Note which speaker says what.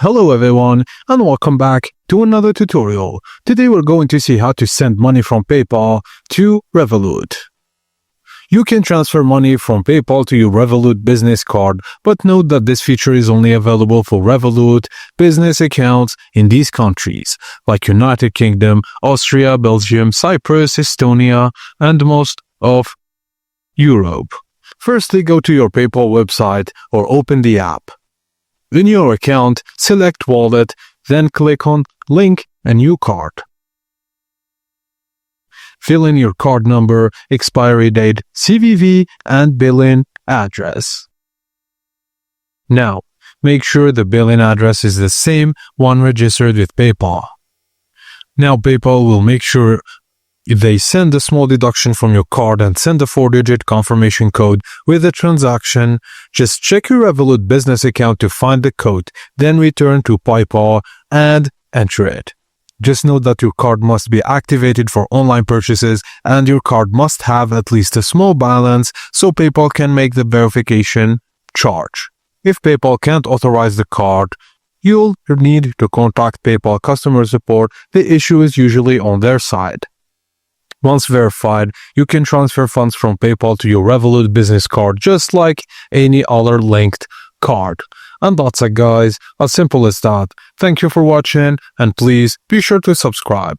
Speaker 1: Hello everyone and welcome back to another tutorial. Today we're going to see how to send money from PayPal to Revolut. You can transfer money from PayPal to your Revolut business card, but note that this feature is only available for Revolut business accounts in these countries, like United Kingdom, Austria, Belgium, Cyprus, Estonia, and most of Europe. Firstly, go to your PayPal website or open the app. In your account, select Wallet, then click on Link a new card. Fill in your card number, expiry date, CVV, and billing address. Now, make sure the billing address is the same one registered with PayPal. Now PayPal will make sure they send a small deduction from your card and send a 4-digit confirmation code with the transaction. Just check your Revolut business account to find the code, then return to PayPal and enter it. Just note that your card must be activated for online purchases and your card must have at least a small balance so PayPal can make the verification charge. If PayPal can't authorize the card, you'll need to contact PayPal customer support. The issue is usually on their side. Once verified, you can transfer funds from PayPal to your Revolut business card just like any other linked card. And that's it guys, as simple as that. Thank you for watching and please be sure to subscribe.